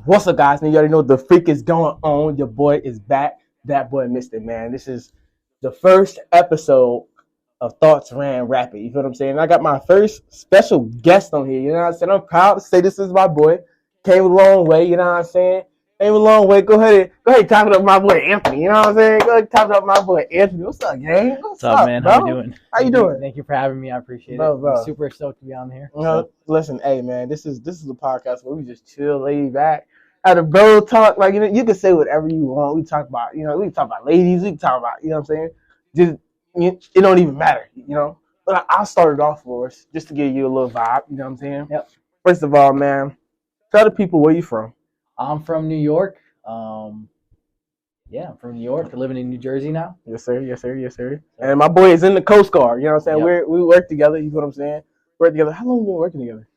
What's up, guys? You already know what the freak is going on. Your boy is back. That boy missed it, man. This is the first episode of Thoughts Ran Rapid. You feel what I'm saying? I got my first special guest on here. You know what I'm saying? I'm proud to say this is my boy. Came a long way. You know what I'm saying? Came a long way. Go ahead, talk it up, my boy Anthony. You know what I'm saying? Go ahead, talk it up, my boy Anthony. What's up, gang? What's up, man? Bro? How you doing? How you doing? Thank you for having me. I appreciate Bro, it. bro. I'm super stoked to be on here. You know, listen, hey man, this is a podcast where we just chill, lay back. At a bro talk, like, you know, you can say whatever you want. We talk about, you know, we can talk about ladies, we can talk about, you know what I'm saying? It don't even matter, you know. But I'll start it off for us, just to give you a little vibe, you know what I'm saying? Yep. First of all, man, tell the people where you from. I'm from New York. I'm from New York. Living in New Jersey now. Yes, sir. Yes, sir. Yes, sir. And my boy is in the Coast Guard. You know what I'm saying? Yep. We work together. You know what I'm saying? Work together. How long have you been working together?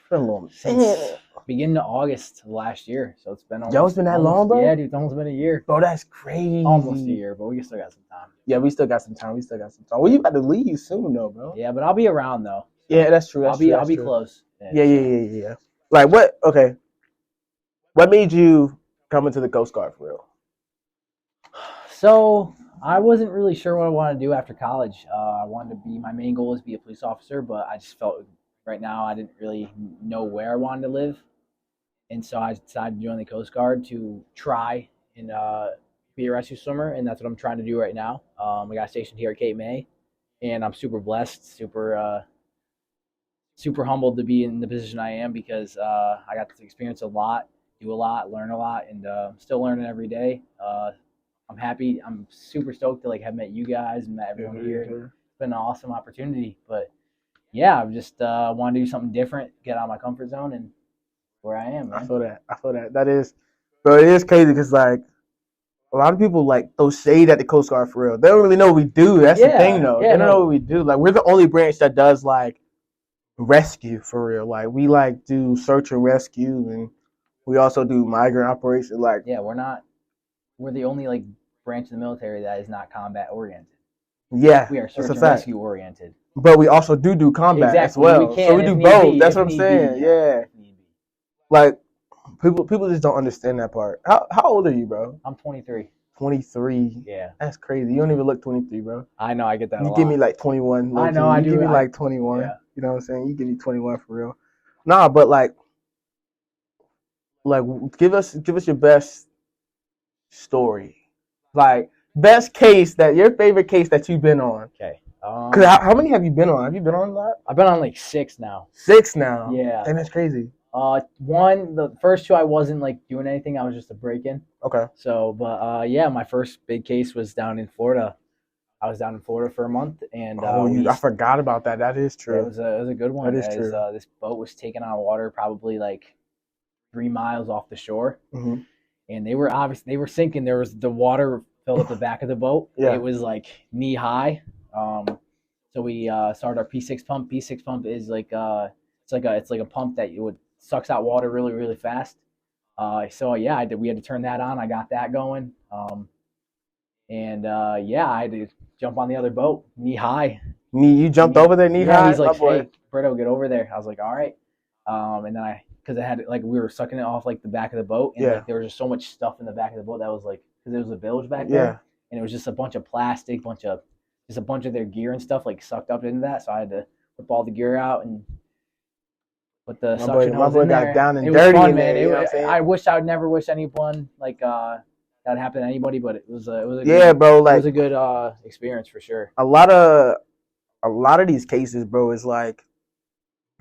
Been a long since beginning of August last year. So it's been it's been that long, bro? Yeah, dude, it's almost been a year. Bro, that's crazy. Almost a year, but we still got some time. Yeah, we still got some time. Well, you about to leave soon, though, bro. Yeah, but I'll be around though. Yeah, that's true. I'll be close. Yeah. Like what? Okay. What made you come into the Coast Guard for real? So I wasn't really sure what I wanted to do after college. My main goal was to be a police officer, but I just felt right now I didn't really know where I wanted to live. And so I decided to join the Coast Guard to try and be a rescue swimmer, and that's what I'm trying to do right now. I got stationed here at Cape May, and I'm super blessed, super humbled to be in the position I am because I got to experience a lot, do a lot, learn a lot, and still learning every day. I'm happy. I'm super stoked to have met you guys and met everyone here. It's been an awesome opportunity, but yeah, I just want to do something different, get out of my comfort zone, and where I am. Man. I feel that. That is, bro. It is crazy because a lot of people throw shade at the Coast Guard for real. They don't really know what we do. That's the thing, though. They don't know what we do. We're the only branch that does rescue for real. We do search and rescue, and we also do migrant operations. We're the only branch of the military that is not combat oriented. Yeah, we are search and rescue oriented. But we also do combat as well. So we do both. That's what I'm saying. Yeah. People just don't understand that part. How old are you, bro? I'm 23. 23. Yeah. That's crazy. You don't even look 23, bro. I know. I get that. You give me 21. I know. I do. You give me 21. Yeah. You know what I'm saying? You give me 21 for real. Nah, but give us your best story. Best case your favorite case that you've been on. Okay. Cause how many have you been on? Have you been on a lot? I've been on 6 now. 6 now. Yeah. And that's crazy. The first 2 I wasn't doing anything. I was just a break-in. Okay. So, but my first big case was down in Florida. I was down in Florida for a month, and I forgot about that. That is true. It was a good one. That is true. This boat was taken out of water probably 3 miles off the shore, and they were sinking. There was the water filled up the back of the boat. Yeah. It was knee high. So we started our P6 pump. P6 pump is it's like a pump that sucks out water really, really fast. We had to turn that on. I got that going. I had to jump on the other boat, knee high. You jumped over there knee high? He's like, hey, Brito, get over there. I was like, all right. And then because it had we were sucking it off the back of the boat, and there was just so much stuff in the back of the boat that was because it was a village back there, and it was just a bunch of plastic, just a bunch of their gear and stuff sucked up into that. So I had to rip all the gear out and put the suction hose in there. Got down and it dirty was fun, in man. there. I would never wish anyone that happened to anybody, but it was a good experience for sure. A lot of these cases, bro, is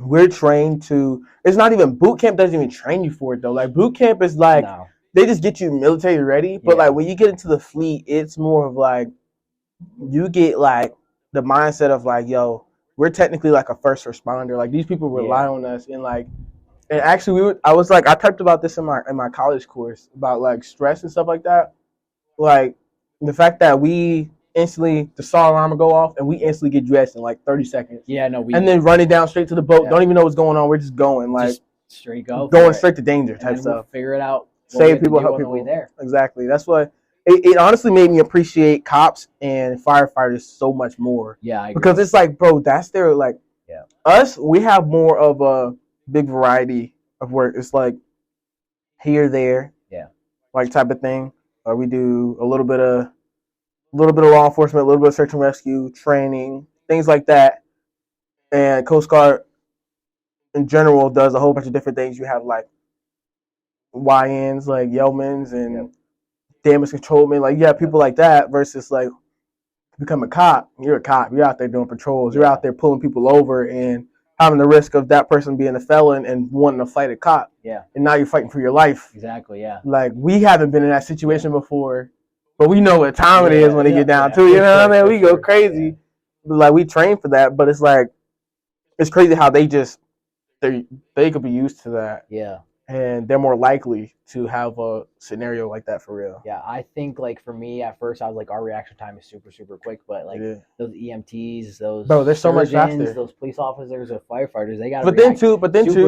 we're trained to. It's not even boot camp. Doesn't even train you for it though. Boot camp is No. They just get you military ready. But when you get into the fleet, it's more of you get the mindset of yo, we're technically a first responder. These people rely on us, and actually I typed about this in my college course about stress and stuff like that. The fact that we instantly the SAR alarm will go off and we instantly get dressed in 30 seconds. Yeah, no, and then running down straight to the boat. Yeah. Don't even know what's going on. We're just going just straight going straight to danger type stuff. We'll figure it out. Save people, help people. There. Exactly. That's what it honestly made me appreciate cops and firefighters so much more. Yeah, I agree. Because it's bro, that's their us. We have more of a big variety of work. It's here, there, Yeah. like type of thing. Or we do a little bit of law enforcement, a little bit of search and rescue, training, things like that. And Coast Guard in general does a whole bunch of different things. You have like YNs, like Yeomans and damage control men. Like you have people like that versus like become a cop. You're a cop. You're out there doing patrols. You're out there pulling people over and having the risk of that person being a felon and wanting to fight a cop. Yeah. And now you're fighting for your life. Exactly. Yeah. Like we haven't been in that situation before, but we know what time it is when they get down to. You know what I mean? We go crazy. Like we train for that, but it's like it's crazy how they could be used to that. Yeah. And they're more likely to have a scenario like that for real. Yeah, I think like for me at first I was like our reaction time is super super quick, but like those EMTs, those they're so much faster. Those police officers or firefighters, they got to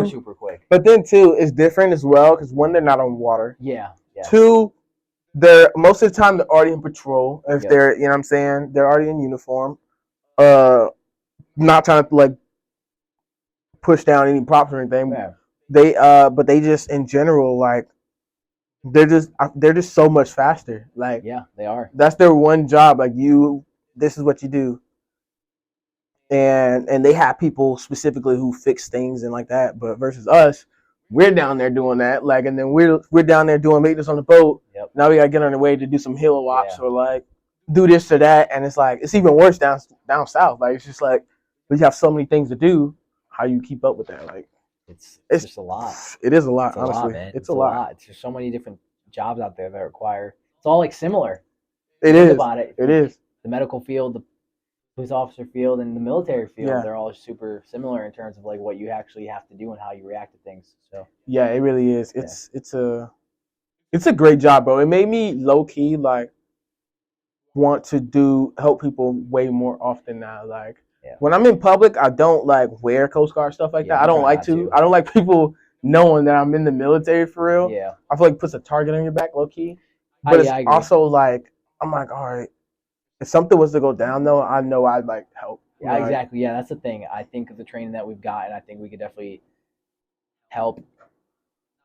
super quick. But then too, it's different as well because one, they're not on water. Yeah. Two, they're most of the time they're already in patrol. If they're, you know what I'm saying, they're already in uniform. Not trying to like push down any props or anything. Yeah. But they just in general like they're just so much faster. Like they are. That's their one job. Like this is what you do. And they have people specifically who fix things and like that. But versus us, we're down there doing that. Like, and then we're down there doing maintenance on the boat. Yep. Now we gotta get on the way to do some hill ops or like do this or that. And it's like it's even worse down south. Like it's just like we have so many things to do. How you keep up with that? Like. It's just a lot. It is a lot, it's honestly. A lot, man. It's a lot. There's so many different jobs out there that require. It's all like similar. It is. About it. It is. The medical field, the police officer field, and the military field. They're all super similar in terms of like what you actually have to do and how you react to things. So. Yeah, it really is. It's a great job, bro. It made me low key like want to help people way more often now. Like. When I'm in public, I don't like wear Coast Guard stuff like that. I don't like to. I don't like people knowing that I'm in the military for real. Yeah. I feel like it puts a target on your back, low key. But it's also like I'm like, all right, if something was to go down though, I know I'd like help. Yeah, exactly. Yeah, that's the thing. I think of the training that we've got, and I think we could definitely help.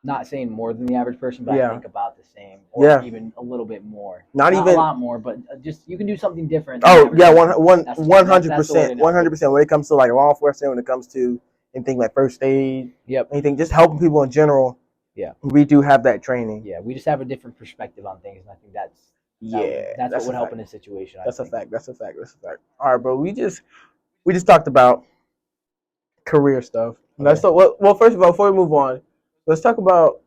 Not saying more than the average person, but I think about the same, or even a little bit more. Not even a lot more, but just you can do something different. Oh yeah, 100%, 100%. When it comes to like law enforcement, when it comes to anything like first aid, anything, just helping people in general. Yeah, we do have that training. Yeah, we just have a different perspective on things, and I think that's what would help in this situation. That's a fact. That's a fact. All right, bro. We just talked about career stuff. Okay. Well, first of all, before we move on. Let's talk about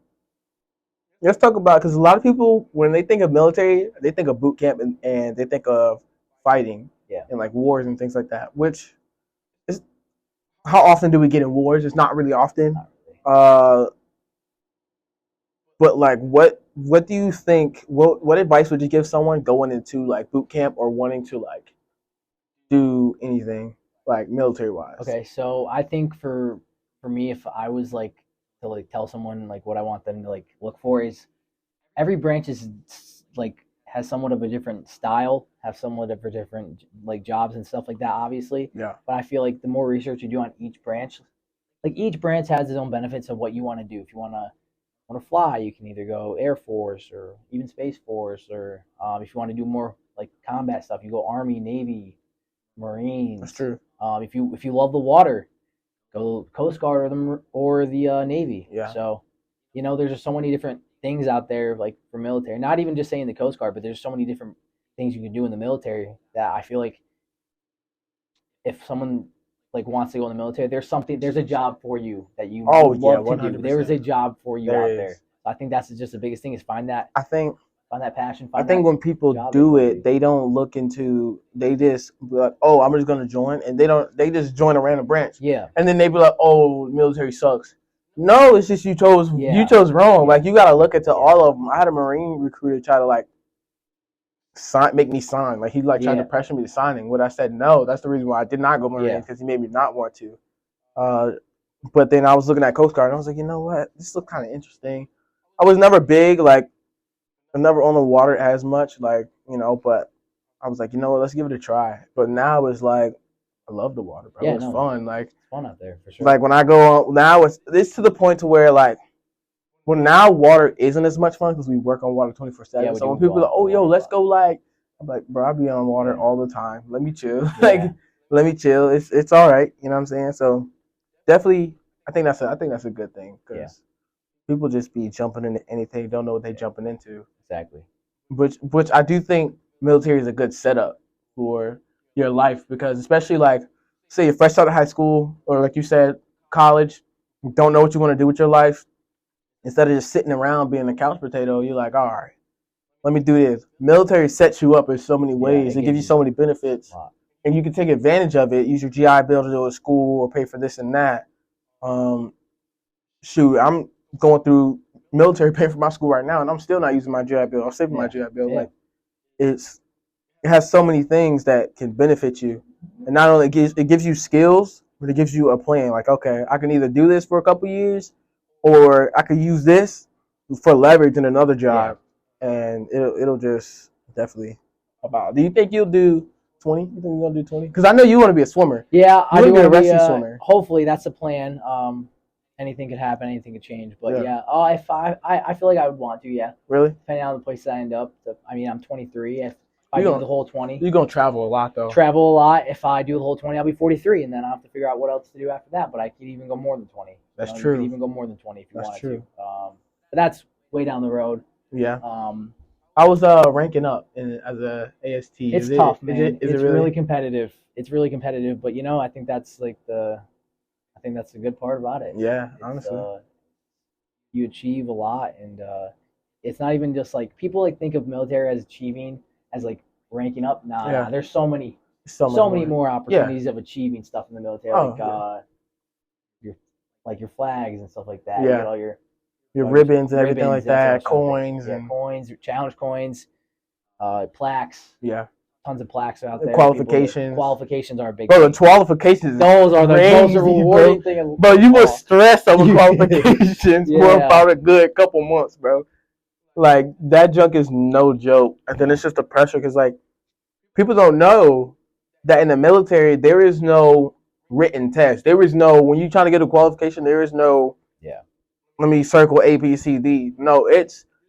because a lot of people when they think of military, they think of boot camp and they think of fighting and like wars and things like that. Which is how often do we get in wars? It's not really often. But like, what do you think? What advice would you give someone going into like boot camp or wanting to like do anything like military wise? Okay, so I think for me, if I was like. To like tell someone like what I want them to like look for is every branch is like has somewhat of a different style, have somewhat of a different like jobs and stuff like that, obviously. Yeah. But I feel like the more research you do on each branch, like each branch has its own benefits of what you want to do. If you want to fly, you can either go Air Force or even Space Force, or if you want to do more like combat stuff, you go Army, Navy, Marines. That's true. If you love the water. Go Coast Guard or the Navy. Yeah. So, there's just so many different things out there, like for military. Not even just saying the Coast Guard, but there's so many different things you can do in the military that I feel like if someone like wants to go in the military, there's a job for you that you love to do. There is a job for you out there. So I think that's just the biggest thing is find that. Find that passion. I think when people do it, they don't look into. They just be like, "Oh, I'm just gonna join," and they just join a random branch. Yeah. And then they be like, "Oh, military sucks." No, it's just you chose wrong. Yeah. Like you gotta look into all of them. I had a Marine recruiter try to like make me sign. Like he like tried to pressure me to signing. When I said no, that's the reason why I did not go Marine because he made me not want to. But then I was looking at Coast Guard and I was like, you know what? This looks kind of interesting. I was never big like. I'm never on the water as much, like, but I was like, you know what, let's give it a try. But now it's like, I love the water, bro. It's fun. Like, it's fun out there, for sure. Like, when I go on, now it's to the point to where, like, Well, now water isn't as much fun because we work on water 24/7. Yeah, we So do when people are like, go "Oh, yo, water let's a go," like, I'm like, "Bro, I be on water Yeah. all the time. Let me chill. Yeah. Like, let me chill. It's all right. You know what I'm saying?" So definitely, I think that's a good thing because people just be jumping into anything, don't know what they're jumping into. Exactly. Which I do think military is a good setup for your life because especially like, say you're fresh out of high school or like you said, college, don't know what you want to do with your life. Instead of just sitting around being a couch potato, you're like, all right, let me do this. Military sets you up in so many ways. It gives you so many benefits. And you can take advantage of it. Use your GI Bill to go to school or pay for this and that. Shoot, I'm going through military paying for my school right now, and I'm still not using my GI Bill. I'm saving my GI Bill. Like it has so many things that can benefit you, and not only it gives you skills, but it gives you a plan. Like, okay, I can either do this for a couple years, or I could use this for leverage in another job, and it'll just definitely about. Do you think you'll do 20? You think you're gonna do 20? Because I know you want to be a swimmer. Yeah, I do want to be a rescue swimmer. Hopefully, that's the plan. Anything could happen, anything could change, but if I feel like I would want to, Really? Depending on the place I end up. I'm 23. If I do the whole 20, you're gonna travel a lot though. Travel a lot. If I do the whole 20, I'll be 43, and then I'll have to figure out what else to do after that. But I could even go more than 20. That's true. You could even go more than 20 if you wanted to. But that's way down the road. Yeah. I was ranking up as a AST. It's tough, man. It's really competitive. It's really competitive, but I think that's the good part about it. Yeah, honestly. You achieve a lot, and it's not even just like people think of military as achieving as like ranking up. Nah, there's so many more opportunities of achieving stuff in the military, your flags and stuff like that. You get all your ribbons and everything like that, coins and coins, challenge coins, plaques. Yeah. Tons of plaques out there. Qualifications are a big. Bro, the qualifications. Those are rewarding thing. But you were stressed over qualifications for about a good couple months, bro. Like that junk is no joke. And then it's just the pressure because like people don't know that in the military there is no written test. There is no when you're trying to get a qualification. There is no. Let me circle A, B, C, D. No,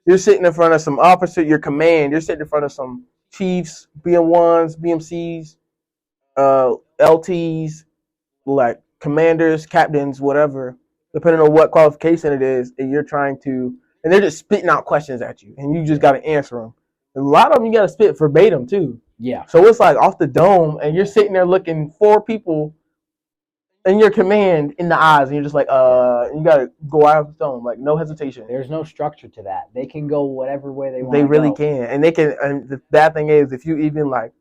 you're sitting in front of some officer, your command. You're sitting in front of some chiefs, BM1s, BMCs, LTs, like commanders, captains, whatever, depending on what qualification it is, and you're trying to, and they're just spitting out questions at you, and you just got to answer them. And a lot of them you got to spit verbatim too. Yeah. So it's like off the dome, and you're sitting there looking 4 people in your command in the eyes, and you're just like, you gotta go out of the dome, like no hesitation. There's no structure to that. They can go whatever way they want. They really can, and they can. And the bad thing is, if you even like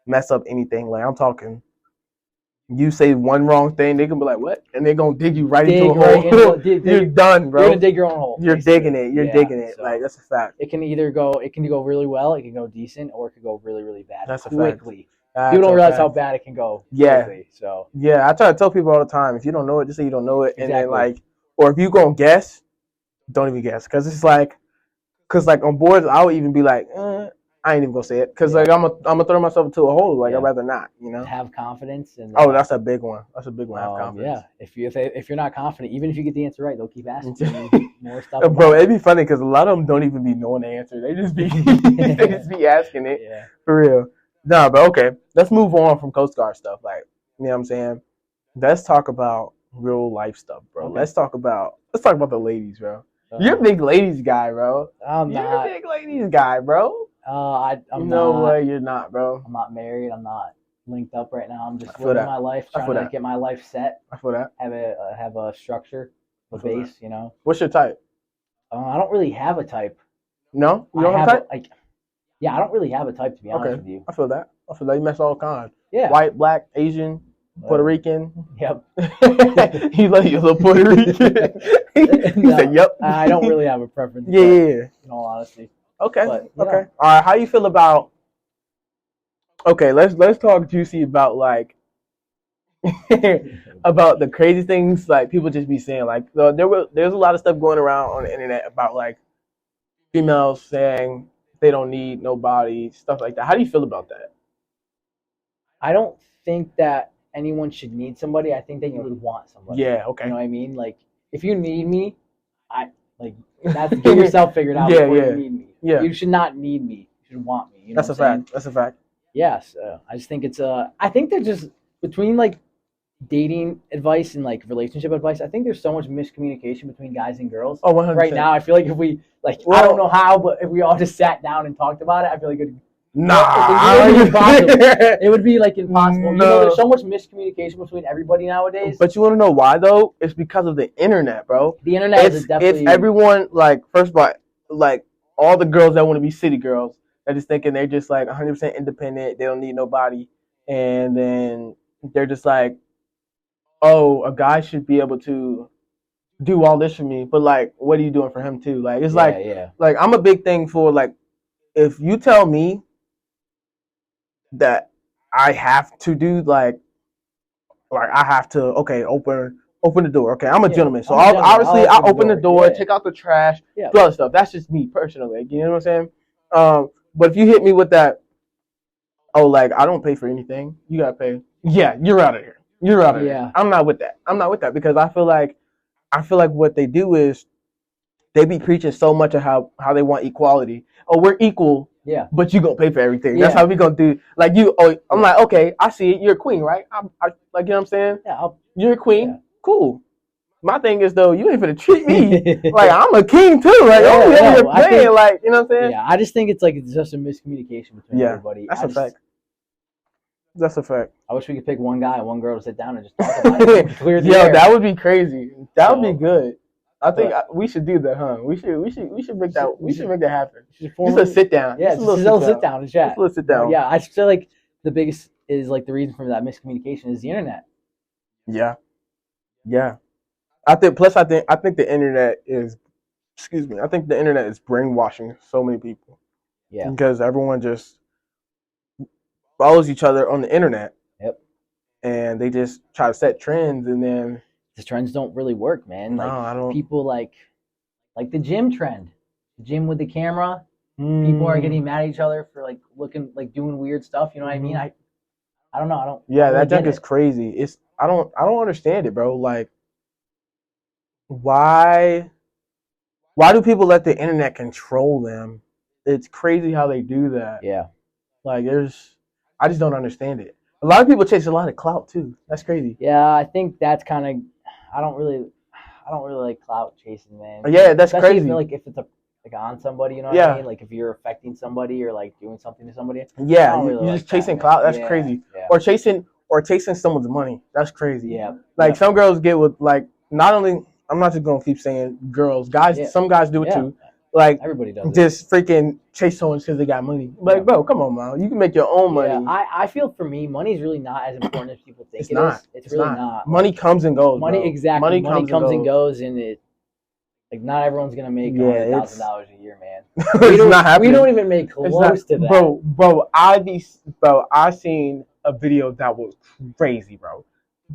mess up anything, like I'm talking, you say one wrong thing, they can be like, "What?" and they're gonna dig you right into a hole. You're done, bro. You're gonna dig your own hole. You're digging it. You're digging it. So like that's a fact. It can go really well, it can go decent, or it could go really, really bad. That's quickly. That's you don't realize how bad it can go. Yeah. Quickly, so I try to tell people all the time, if you don't know it, just say you don't know it, and then like, or if you gonna guess, don't even guess, because it's like, on boards, I would even be like, I ain't even gonna say it, because like I'm gonna throw myself into a hole. Like I'd rather not, Have confidence and. That's a big one. That's a big one. Have confidence. Yeah. If you're not confident, even if you get the answer right, they'll keep asking you more stuff. Bro, it'd be funny because a lot of them don't even be knowing the answer. They just be asking it. Yeah. For real. Nah, but okay. Let's move on from Coast Guard stuff. Like, you know what I'm saying? Let's talk about real life stuff, bro. Okay. Let's talk about the ladies, bro. You're a big ladies guy, bro. You're a big ladies guy, bro. I'm no way you're not, bro. I'm not married. I'm not linked up right now. I'm just living my life, trying to get my life set. I feel that. Have a structure, a base, What's your type? I don't really have a type. No? You don't have a type? I don't really have a type, to be honest with you. I feel that. You mess all kinds. Yeah. White, black, Asian, Puerto Rican. Yep. You like your little Puerto Rican. He said, yep. I don't really have a preference. Yeah. In all honesty. Okay. Okay. All right. How you feel about? Okay. Let's talk juicy about like about the crazy things like people just be saying. Like there's a lot of stuff going around on the internet about like females saying they don't need nobody, stuff like that. How do you feel about that? I don't think that anyone should need somebody. I think that you would want somebody. Yeah, okay. You know what I mean? Like, if you need me, Like that's get yourself figured out before you need me. Yeah. You should not need me. You should want me. You know That's a fact. That's a fact. Yes. I just think it's I think they're just between like dating advice and like relationship advice. I think there's so much miscommunication between guys and girls. Oh, 100%. Right now, I feel like if we I don't know how, but if we all just sat down and talked about it, I feel like it would be impossible. It would be like impossible. No. You know, there's so much miscommunication between everybody nowadays. But you want to know why though? It's because of the internet, bro. The internet is definitely. It's everyone like first of all, like all the girls that want to be city girls. They're just thinking they're just like 100% independent. They don't need nobody, and then they're just like, oh, a guy should be able to do all this for me, but like, what are you doing for him too? Like, it's like I'm a big thing for like, if you tell me that I have to do like I have to open the door. Okay, I'm a gentleman, so I'll open the door, take out the trash, do other stuff. That's just me personally. You know what I'm saying? But if you hit me with that, oh, like I don't pay for anything, you gotta pay. Yeah, you're out of here. You're out of here. I'm not with that. I'm not with that because I feel like what they do is they be preaching so much of how they want equality. Oh, we're equal. Yeah. But you gonna pay for everything. That's how we gonna do. Like you. Oh, I'm like, okay, I see it. You're a queen, right? I like, you know what I'm saying? Yeah. You're a queen. Yeah. Cool. My thing is though, you ain't gonna treat me like I'm a king too. Like you're playing. Like, you know what I'm saying? Yeah. I just think it's just a miscommunication between everybody. That's a fact. That's a fact. I wish we could pick one guy and one girl to sit down and just talk about it. Clear the air. That would be crazy. That would be good. I think we should do that, huh? We should make that. We should make that happen. Just a sit down. Yeah, just a little sit down and chat. Just a little sit down. Yeah, I feel like the biggest is like the reason for that miscommunication is the internet. Yeah. I think the internet is. Excuse me. I think the internet is brainwashing so many people. Yeah. Because everyone just follows each other on the internet. Yep. And they just try to set trends, and then the trends don't really work, man. No, I don't. People like the gym trend, the gym with the camera. People are getting mad at each other for like looking like doing weird stuff. You know what I mean? I don't know. I don't. Yeah, that junk is crazy. It's I don't understand it, bro. Like, why do people let the internet control them? It's crazy how they do that. Yeah. Like I just don't understand it. A lot of people chase a lot of clout too. That's crazy. Yeah, I think that's kind of. I don't really like clout chasing, man. Yeah, that's especially crazy. Like if it's like on somebody, you know what I mean? Like if you're affecting somebody or like doing something to somebody. Yeah, really you're just chasing clout. That's crazy. Yeah. Or chasing someone's money. That's crazy. Yeah. Like some girls get with like not only. I'm not just gonna keep saying girls, guys. Yeah. Some guys do it too. Like everybody does. Just freaking chase someone because they got money. Like, bro, come on, man. You can make your own money. Yeah, I feel for me, money is really not as important as people think it is. It's really not. Money comes and goes. Money, bro. Exactly. Money comes and goes, and it like not everyone's gonna make $100,000 a year, man. We don't even make close to that. Bro, I seen a video that was crazy, bro.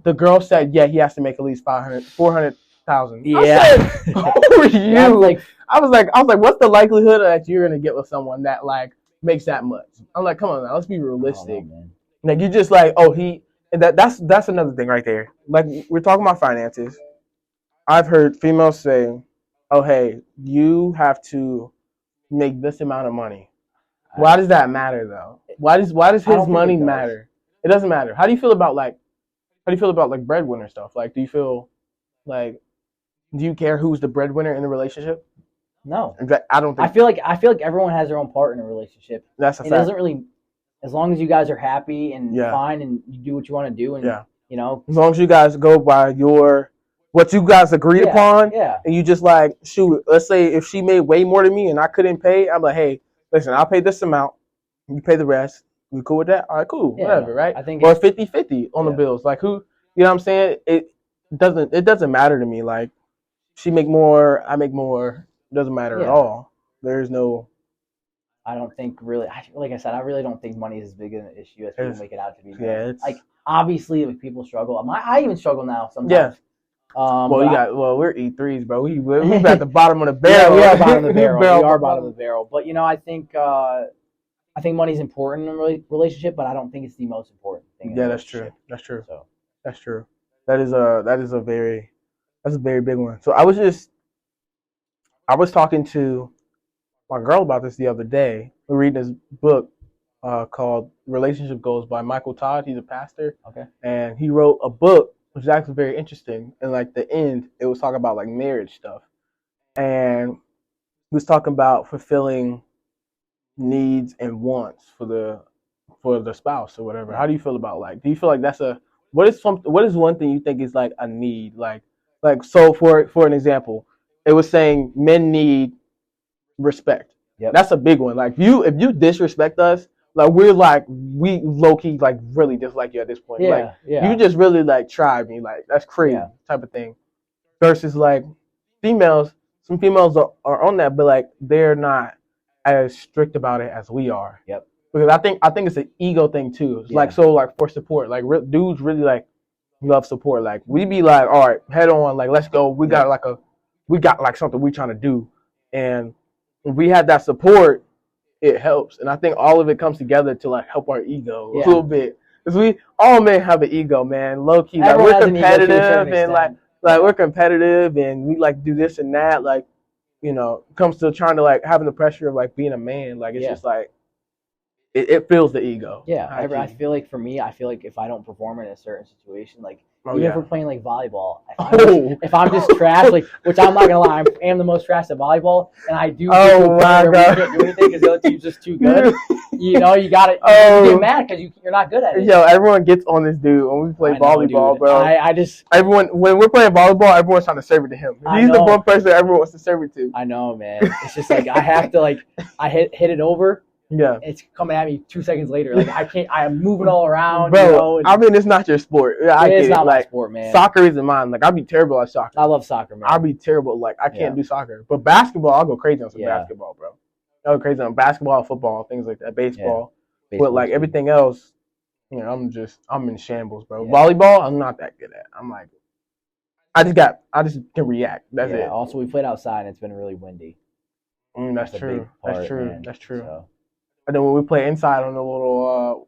The girl said, he has to make at least 400,000. Yeah. I said, who are you? I was like, what's the likelihood that you're gonna get with someone that like makes that much? I'm like, come on, man, let's be realistic. Man. Like you just like, that's another thing right there. Like we're talking about finances. I've heard females say, oh, hey, you have to make this amount of money. Why does that matter though? Why does his money matter? It doesn't matter. How do you feel about breadwinner stuff? Like, do you feel like, do you care who's the breadwinner in the relationship? No, I don't think. I feel like everyone has their own part in a relationship. That's a fact. It doesn't really, as long as you guys are happy and fine and you do what you want to do, and you know, as long as you guys go by what you guys agreed upon, and you just like shoot. Let's say if she made way more than me and I couldn't pay, I'm like, hey, listen, I'll pay this amount, you pay the rest. You cool with that? All right, cool, whatever, right? I think or 50-50 on the bills. Like who, you know what I'm saying? It doesn't matter to me. Like she make more, I make more. It doesn't matter at all. There's no. I don't think really. Like I said, I really don't think money is as big an issue as people make it out to be. Yeah, like obviously, like people struggle. I even struggle now sometimes. Yeah. We're E3s, bro. We're at the bottom of the barrel. Yeah, we are bottom of the barrel. We are bottom of the barrel. But you know, I think money's important in a relationship, but I don't think it's the most important thing. Yeah, that's true. That's true. So that's true. That is a very big one. So I was talking to my girl about this the other day. We're reading this book called Relationship Goals by Michael Todd. He's a pastor. Okay. And he wrote a book, which is actually very interesting. And like the end, it was talking about like marriage stuff. And he was talking about fulfilling needs and wants for the spouse or whatever. How do you feel about like? Do you feel like that's what is one thing you think is like a need? Like so for an example, it was saying men need respect. Yep. That's a big one. Like if you disrespect us, like we low key like really dislike you at this point. Yeah, like yeah. you just really like tried me. Like that's crazy type of thing. Versus like females, some females are on that, but like they're not as strict about it as we are. Yep. Because I think it's an ego thing too. It's like so like for support, like dudes really like love support. Like we be like, all right, head on, like let's go. We got like something we trying to do, and if we have that support, it helps. And I think all of it comes together to like help our ego a little bit. Because we all men have an ego, man. Low key, like we're competitive and like we're competitive and we like do this and that. Like, you know, comes to trying to like having the pressure of like being a man. Like it's just like it fills the ego. Yeah, I feel like for me, if I don't perform in a certain situation, like even if we're playing like volleyball, if I'm just trash, like which I'm not gonna lie, I am the most trash at volleyball, and I do. Oh my god! You can't do anything because the other team's just too good. You know, you gotta you get mad because you're not good at it. Yo, everyone gets on this dude when we play volleyball, dude. Bro. I just when we're playing volleyball, everyone's trying to serve it to him. He's the one person everyone wants to serve it to. I know, man. It's just like I have to like I hit it over. Yeah, it's coming at me 2 seconds later. Like I can't. I am moving all around, bro. You know, I mean, it's not your sport. It's not my sport, man. Soccer isn't mine. Like I'd be terrible at soccer. I love soccer, man. I'd be terrible. Like I can't do soccer. But basketball, I'll go crazy on some basketball, bro. I'll go crazy on basketball, football, things like that. Baseball. But like everything else, you know, I'm in shambles, bro. Yeah. Volleyball, I'm not that good at. I'm like, I just can react. That's it. Also, we played outside and it's been really windy. That's true. That's true. So. And then when we play inside on the little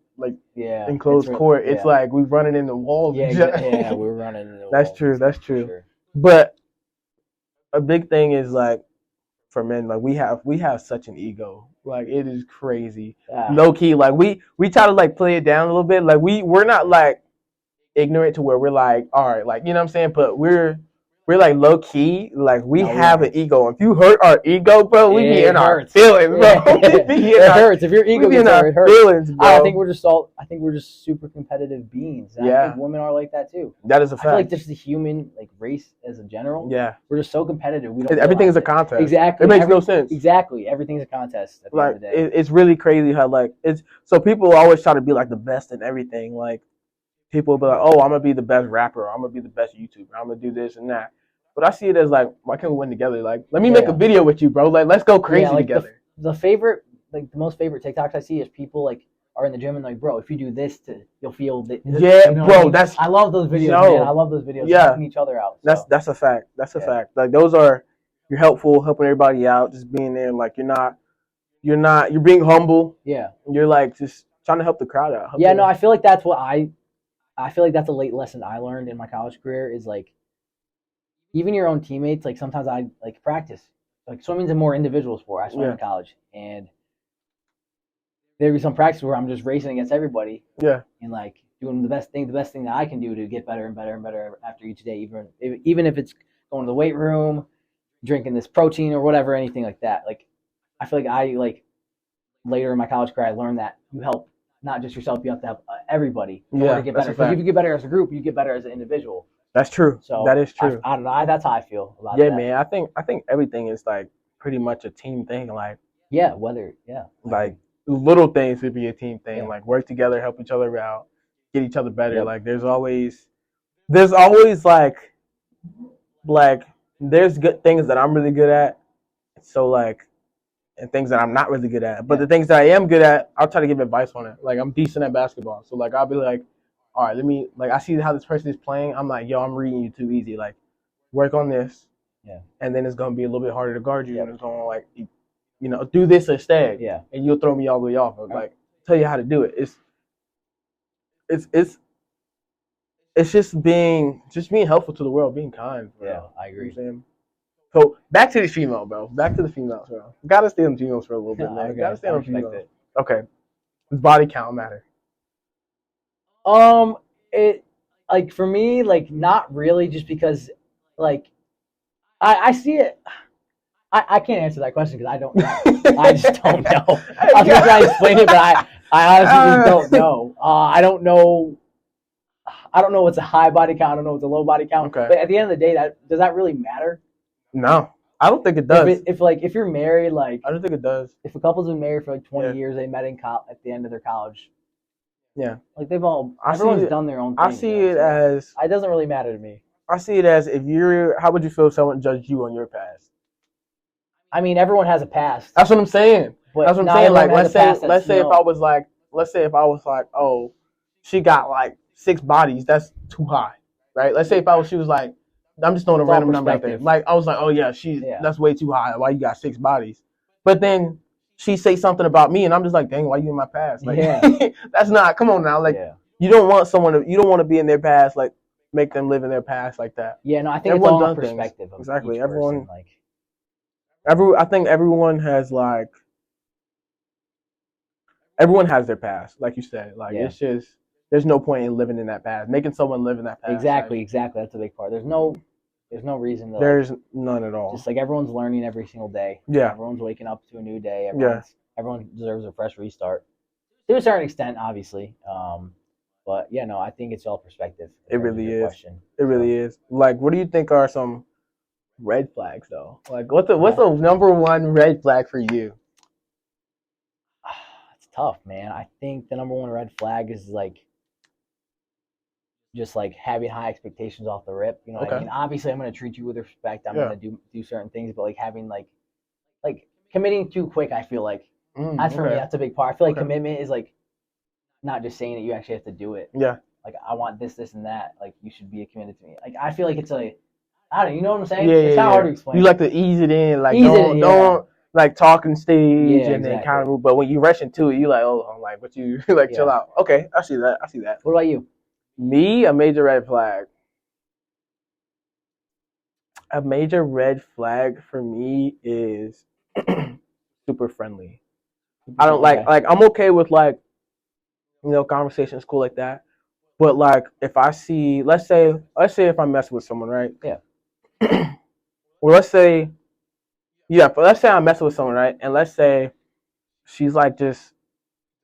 enclosed court, it's like we're running into walls. Yeah, we're running into walls. That's true. That's true. Sure. But a big thing is like for men, like we have such an ego. Like it is crazy. Low key, like we try to like play it down a little bit. Like we're not like ignorant to where we're like, all right, like you know what I'm saying, but we're like low key, like we have an ego. If you hurt our ego, bro, we be in our feelings, bro. It hurts. If your ego gets hurt, it hurts. Feelings, bro. I think we're just super competitive beings. And I think women are like that too. That is a fact. I feel like just the human like race as a general. Yeah. We're just so competitive. We don't. Everything is a contest. Exactly. It makes no sense. Exactly. Everything's a contest at the end of the day. It's really crazy how like it's so people always try to be like the best in everything. Like people will be like, oh, I'm gonna be the best rapper. I'm gonna be the best YouTuber. I'm gonna do this and that. But I see it as like, why can't we win together? Like, let me make a video with you, bro. Like, let's go crazy together. The most favorite TikToks I see is people like are in the gym and like, bro, if you do this, you'll feel this. Yeah, you know bro. I mean? I love those videos, man. I love those videos. Helping each other out. So. That's a fact. That's a fact. Like those are you're helpful, helping everybody out, just being there. Like you're being humble. Yeah. You're like just trying to help the crowd out. No, I feel like that's what I feel like that's a late lesson I learned in my college career is like. Even your own teammates, like sometimes I like practice. Like swimming's a more individual sport. I swim in college, and there'd be some practice where I'm just racing against everybody. Yeah. And like doing the best thing that I can do to get better and better and better after each day, even if it's going to the weight room, drinking this protein or whatever, anything like that. Like I feel like later in my college career, I learned that you help not just yourself, you have to help everybody in order to get better. Because if you get better as a group, you get better as an individual. That's true. So that is true. I don't know. That's how I feel about that. Yeah, man. I think everything is like pretty much a team thing. Like like little things would be a team thing. Like work together, help each other out, get each other better. Like there's always like there's good things that I'm really good at. So like and things that I'm not really good at. But the things that I am good at, I'll try to give advice on it. Like I'm decent at basketball. So like I'll be like, all right, I see how this person is playing. I'm like, yo, I'm reading you too easy. Like, work on this. Yeah. And then it's going to be a little bit harder to guard you. And it's going to, like, do this instead. Yeah. And you'll throw me all the way off. Like, tell you how to do it. It's just being helpful to the world, being kind. Yeah, I agree. You know So back to the female, bro. Back to the females, bro. Gotta stay on females for a little bit, man. Okay, Gotta stay I on respect females. it. Okay. Does body count matter? It like for me, like not really, just because like I see it. I can't answer that question because I don't know. I just don't know. I was gonna try to explain it, but I honestly just don't know. I don't know. I don't know what's a high body count. I don't know what's a low body count. Okay. But at the end of the day, does that really matter? No, I don't think it does. If you're married, like I don't think it does. if a couple's been married for like 20 years, they met at the end of their college. Yeah. Like everyone's done their own thing. I see it as. It doesn't really matter to me. I see it as how would you feel if someone judged you on your past? I mean, everyone has a past. That's what I'm saying. But that's what I'm saying. Like, let's say if I was like, oh, she got like 6 bodies, that's too high, right? Let's say if she was like, I'm just throwing a random number out there. Like, I was like, oh yeah, that's way too high. Why you got 6 bodies? But then she say something about me, and I'm just like, dang, why you in my past? Like, that's not. Come on now, like, you don't want to be in their past, like, make them live in their past like that. Yeah, no, I think everyone it's all perspective. Exactly, everyone like. I think everyone has their past, like you said. Like it's just there's no point in living in that past, making someone live in that past. Exactly. That's a big part. There's no reason to. There's none at all. Just like everyone's learning every single day. Yeah. Everyone's waking up to a new day. Everyone deserves a fresh restart, to a certain extent, obviously. But yeah, no, I think it's all perspective. It really is. It really is. Like, what do you think are some red flags though? Like, what's the number one red flag for you? It's tough, man. I think the number one red flag is like just like having high expectations off the rip. You know what I mean? Obviously, I'm gonna treat you with respect. I'm gonna do certain things, but like having like committing too quick, I feel like that's for me. That's a big part. I feel like commitment is like not just saying that you actually have to do it. Yeah. Like I want this, and that. Like you should be committed to me. Like I feel like it's like. I don't know, you know what I'm saying? It's not hard to explain. You like to ease it in, like don't like talking stage and then kind of move. But when you rush into it, you like, oh, I'm like, what you like? Chill out. Okay, I see that. What about you? Me, a major red flag. A major red flag for me is super friendly. I don't like I'm okay with like, conversations cool like that. But like if I see, let's say if I'm messing with someone, right? Yeah. Well, let's say I'm messing with someone, right? And let's say she's like just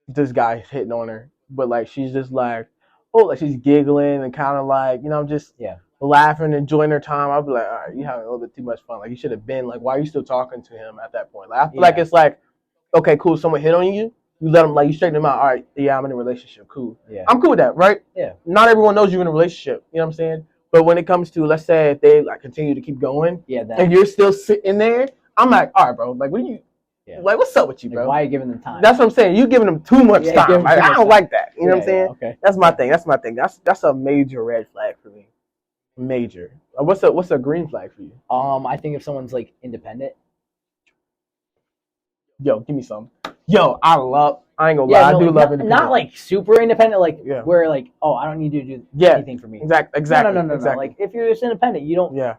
this guy's hitting on her, but like she's just like, like she's giggling and kind of like, just laughing, enjoying her time. I'll be like, all right, you having a little bit too much fun. Like you should have been like, why are you still talking to him at that point? Like I feel like it's like, okay, cool. Someone hit on you. You let them, like, you straighten them out. All right, yeah, I'm in a relationship. Cool. Yeah. I'm cool with that, right? Yeah. Not everyone knows you're in a relationship. You know what I'm saying? But when it comes to, let's say, if they like continue to keep going, and you're still sitting there, I'm like, all right, bro. Like, what are you? Yeah. Like, what's up with you, bro? Like, why are you giving them time? That's what I'm saying. You giving them too much time. I don't like that. You know what I'm saying? Okay. That's my thing. That's a major red flag for me. Major. What's a green flag for you? I think if someone's like independent. Yo, give me some. Yo, I ain't gonna lie, I do love independent. Not like super independent, like where like, oh, I don't need you to do anything for me. Exactly. No. Like if you're just independent, you don't. Yeah.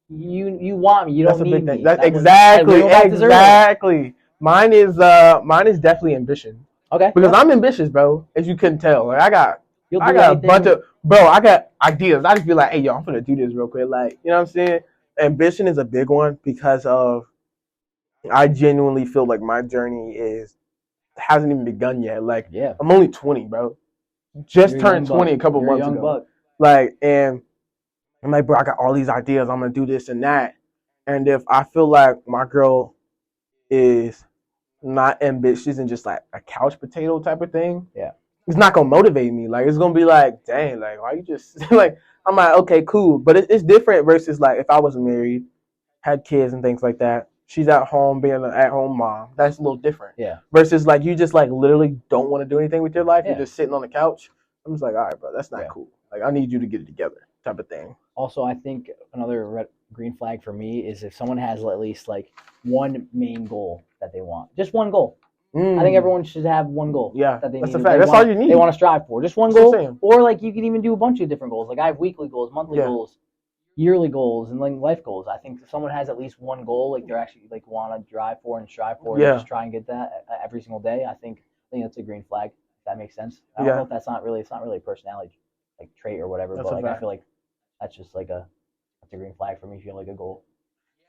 You want me. You don't need me. That's exactly. Mine is definitely ambition. Okay. Because I'm ambitious, bro. As you couldn't tell, like I got a bunch of I got ideas. I just be like, hey, yo, I'm gonna do this real quick. Like, you know what I'm saying? Ambition is a big one because of. I genuinely feel like my journey hasn't even begun yet. Like, I'm only 20, bro. Just turned 20 a couple months ago. Like, and I'm like, bro, I got all these ideas. I'm gonna do this and that. And if I feel like my girl is not ambitious and just like a couch potato type of thing, it's not gonna motivate me. Like, it's gonna be like, dang, like, why you just like? I'm like, okay, cool, but it's different versus like if I was married, had kids and things like that. She's at home being an at-home mom. That's a little different. Yeah. Versus like you just like literally don't want to do anything with your life. You're just sitting on the couch. I'm just like, all right, bro, that's not cool. Like I need you to get it together, type of thing. Also, I think another green flag for me is if someone has at least like one main goal that they want, just one goal. I think everyone should have one goal. Yeah, that they that's a fact. That's all you need. They want to strive for just one goal, or like you can even do a bunch of different goals. Like I have weekly goals, monthly goals. yearly goals and like life goals. I think if someone has at least one goal, like they're actually like want to drive for and strive for, and just try and get that every single day. I think that's a green flag. If that makes sense. I don't know if it's not really a personality like trait or whatever, but like I feel like that's just like that's a green flag for me if you have like a goal.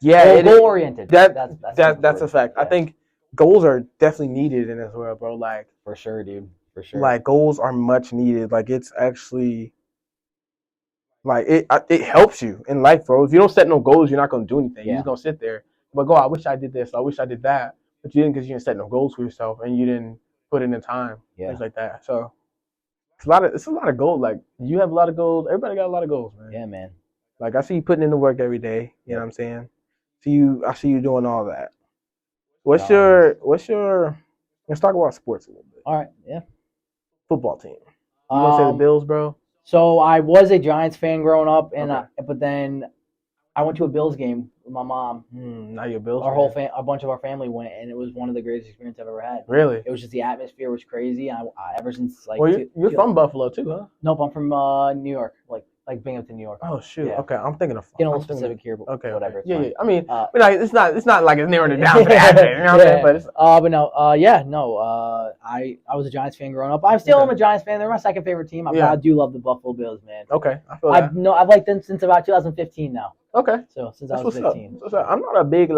Yeah, goal oriented. That's a fact. Yeah. I think goals are definitely needed in this world, bro. Like for sure, dude. For sure. Like goals are much needed. Like it's actually like it helps you in life, bro. If you don't set no goals, you're not gonna do anything. You're just gonna sit there. But I wish I did this. I wish I did that. But you didn't because you didn't set no goals for yourself and you didn't put in the time. Things like that. So it's a lot of goals. Like you have a lot of goals. Everybody got a lot of goals, man. Yeah, man. Like I see you putting in the work every day. You know what I'm saying? I see you doing all that. What's your let's talk about sports a little bit. All right, yeah. Football team. You gonna say the Bills, bro? So I was a Giants fan growing up, and but then I went to a Bills game with my mom. Now you're a Bills fan. A bunch of our family went, and it was one of the greatest experiences I've ever had. Really? It was just the atmosphere was crazy. I ever since like. Well, you're from Buffalo too, huh? Nope, I'm from New York, like Binghamton, New York. Oh shoot. Yeah. Okay, I'm thinking of. Getting a little specific here, but whatever. Yeah, yeah. I mean, it's not like it's narrowing it down for that. You know what I'm saying? But it's, I was a Giants fan growing up. I still am a Giants fan. They're my second favorite team. I do love the Buffalo Bills, man. Okay, I feel that. I've liked them since about 2015 now. Okay. So since I was 15. I'm not a big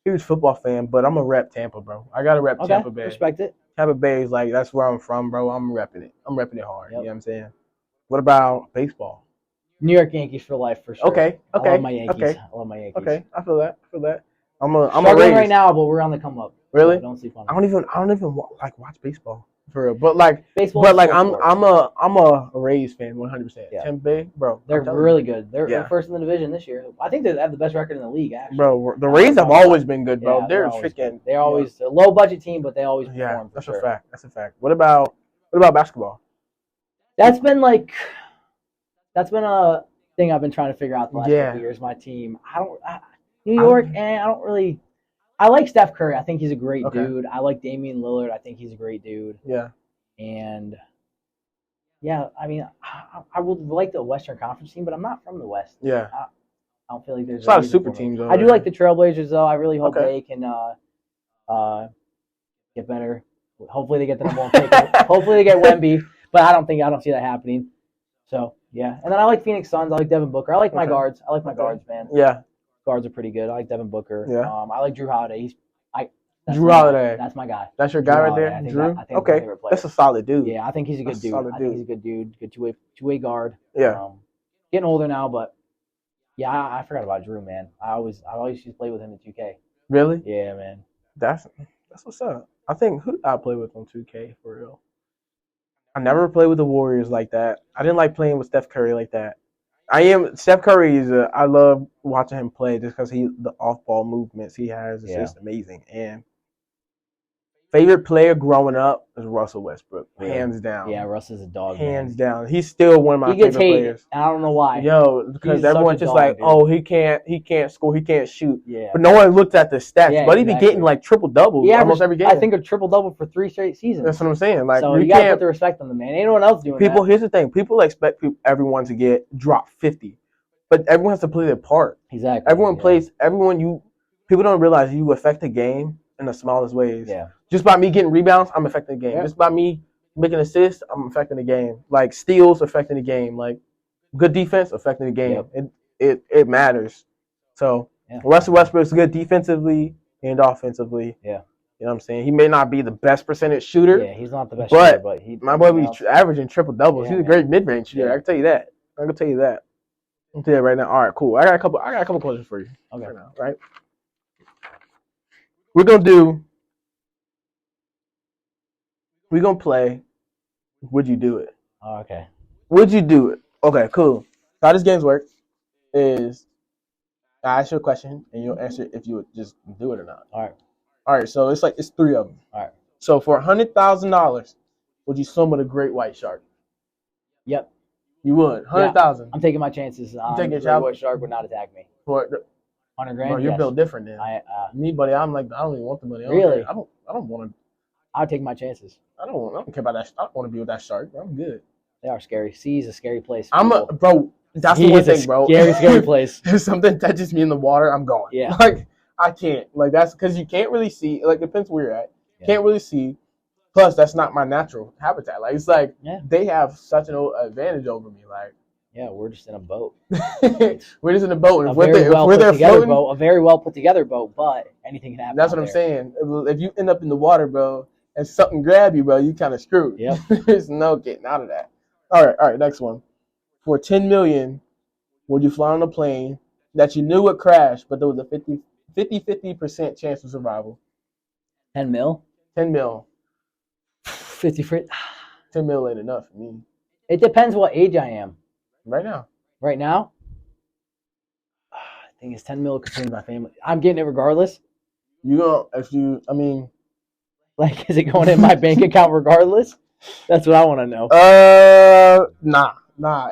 huge football fan, but I'm a rep Tampa, bro. I gotta rep Tampa Bay. Respect it. Tampa Bay is that's where I'm from, bro. I'm repping it. I'm repping it hard. Yep. You know what I'm saying? What about baseball? New York Yankees for life, for sure. Okay. I love my Yankees. I love my Yankees. Okay, I feel that. I'm struggling right now, but we're on the come up. Really? So don't sleep on it. I don't even watch baseball for real. But baseball. But I'm a Rays fan, 100%. Yeah. Tampa Bay, bro. They're really good. They're first in the division this year. I think they have the best record in the league, actually. Bro, the Rays have always been good, bro. They're freaking. They're always a low budget team, but they always perform. Yeah, that's a fact. That's a fact. What about basketball? That's been a thing I've been trying to figure out the last couple years. My team, New York, I don't really. I like Steph Curry. I think he's a great dude. I like Damian Lillard. I think he's a great dude. Yeah. And I mean, I would like the Western Conference team, but I'm not from the West. Yeah. I don't feel like there's a lot of super teams. I do like the Trailblazers, though. I really hope they can get better. Hopefully they get the number one pick. Hopefully they get Wemby, but I don't see that happening. So yeah, and then I like Phoenix Suns. I like Devin Booker. I like my guards. I like my guards, man. Yeah. Guards are pretty good. I like Devin Booker. Yeah. I like Drew Holiday. Holiday. That's my guy. That's your guy right there, Drew. Okay, that's a solid dude. Yeah, I think he's a good dude. I think he's a good dude. Good two-way guard. Yeah. Getting older now, but yeah, I forgot about Drew, man. I always used to play with him in 2K. Really? Yeah, man. That's what's up. I think who did I play with on 2K for real? I never played with the Warriors like that. I didn't like playing with Steph Curry like that. Steph Curry I love watching him play just because the off-ball movements he has is just amazing. And favorite player growing up is Russell Westbrook, hands down. Yeah, Russell's a dog. Hands down. He's still one of my favorite players. I don't know why. Yo, because everyone's just he can't score, he can't shoot. Yeah. But no one looks at the stats. But he be getting triple doubles almost every game. I think a triple double for 3 straight seasons. That's what I'm saying. So you gotta put the respect on the man. Ain't no one else doing that. Here's the thing. People expect everyone to drop 50. But everyone has to play their part. Exactly. People don't realize you affect the game in the smallest ways. Yeah. Just by me getting rebounds, I'm affecting the game. Just by me making assists, I'm affecting the game. Steals, affecting the game. Good defense, affecting the game. Yep. It matters. So Russell Westbrook's good defensively and offensively. Yeah. You know what I'm saying? He may not be the best percentage shooter. Yeah, he's not the best shooter, but my boy be averaging triple doubles. He's a great mid-range shooter. I can tell you that. I'll tell you that right now. All right, cool. I got a couple questions for you. Okay. Right now, right? We're gonna play. Would you do it? Oh, okay. Would you do it? Okay, cool. So how this games work is I ask you a question and you'll answer if you would just do it or not. All right. So it's 3 of them. All right. So for $100,000, would you swim with a great white shark? Yep. You would. 100,000. I'm taking my chances. Taking a great white shark would not attack me. For 100 grand. Bro, you're built different then. Me, buddy, I'm I don't even want the money. Really? I don't want to. I'll take my chances. I don't care about that. I don't want to be with that shark. I'm good. They are scary. Sea is a scary place. Bro. That's the one thing, bro. Scary place. If something touches me in the water, I'm going. Yeah. Like, I can't. Like, that's because you can't really see. Like, it depends where you're at. Yeah. Can't really see. Plus, that's not my natural habitat. Like, it's like they have such an advantage over me. Like, yeah, we're just in a boat. We're just in a boat. If we're there floating, a very well put together boat, but anything can happen. That's what I'm saying. If you end up in the water, bro, and something grab you, bro, you kind of screwed. Yep. There's no getting out of that. All right, next one. For $10 million, would you fly on a plane that you knew would crash, but there was a 50% chance of survival? 10 mil? 10 mil. 50 for 10 mil ain't enough for me. It depends what age I am. Right now? I think it's 10 mil could change my family. I'm getting it regardless. Like, is it going in my bank account regardless? That's what I want to know. Nah.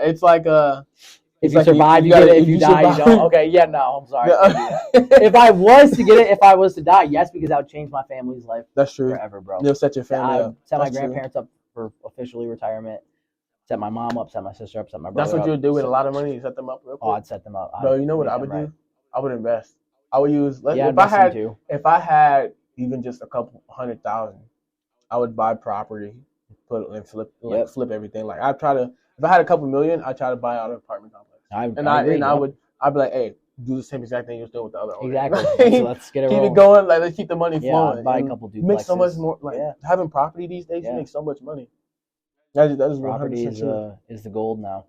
It's like if you survive, you get it. If you die, you don't. Okay, yeah, no, I'm sorry. If I was to get it, if I was to die, yes, because that would change my family's life. That's true. Forever, bro. You'll set your family up. Set my grandparents up for officially retirement. Set my mom up. Set my sister up. Set my brother up. That's what you would do with a lot of money. You set them up real quick. Oh, I'd set them up. Bro, you know what I would do? I would invest. I would use. If I had even just a couple 100,000, I would buy property, put it and flip everything. Like I'd try to. If I had a couple million, I'd try to buy out an apartment complex. I'd be like, hey, do the same exact thing you're doing with the other owners. Exactly. So let's get it. Keep it going. Like let's keep the money flowing. I'd buy a couple duplexes. You make so much more. Like having property these days, you make so much money. That is property is the gold now.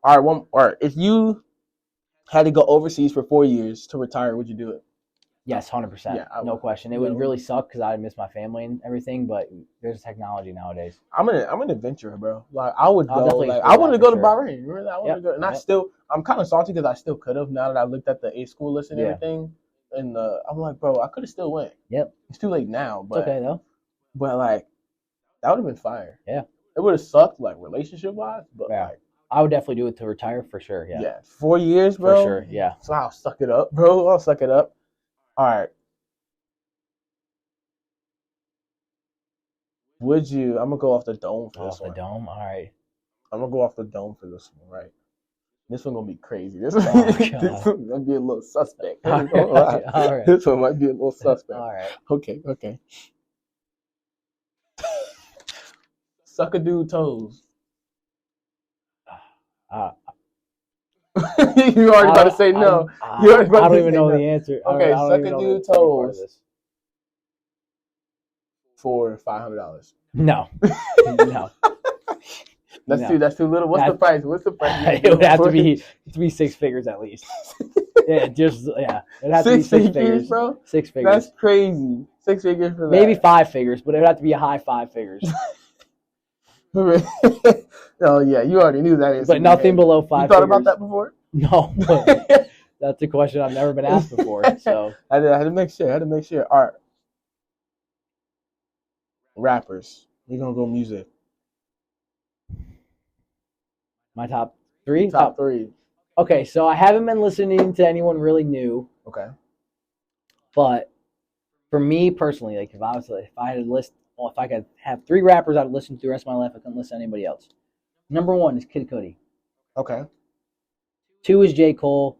All right. If you had to go overseas for 4 years to retire, would you do it? Yes, 100%. Yeah, no question. It would really suck because I miss my family and everything, but there's technology nowadays. I'm an adventurer, bro. Like I would go. Like, I wanted to go to Bahrain. Really, I wanted to go, and I'm kind of salty because I still could have. Now that I looked at the A school list and everything, and I'm like, bro, I could have still went. Yep. It's too late now, but it's okay though. But like, that would have been fire. Yeah. It would have sucked like relationship wise, but like. I would definitely do it to retire for sure. Yeah. Yeah. 4 years, bro. For sure. Yeah. So I'll suck it up, bro. I'll suck it up. All right. Would you? I'm gonna go off the dome for this one. Off the dome. All right. I'm gonna go off the dome for this one. Right. This one gonna be crazy. This one gonna be a little suspect. All right. This one might be a little suspect. All right. Okay. Suck a dude toes. You already about to say no. I don't even know the answer. Okay, suck a dude toes for $500. No. That's too little. What's the price? It would have to be 6 figures at least. It'd have to be 6 figures, bro. 6 figures. That's crazy. 6 figures for that. Maybe 5 figures, but it would have to be a high 5 figures. Oh yeah, you already knew that answer. But nothing below 5 figures. You thought about that before? No, but that's a question I've never been asked before. So I had to make sure. All right. Rappers. We're gonna go music. My top 3? Top 3. Okay, so I haven't been listening to anyone really new. Okay. But for me personally, like if I could have 3 rappers I'd listen to the rest of my life, I couldn't listen to anybody else. Number 1 is Kid Cudi. Okay. 2 is J. Cole.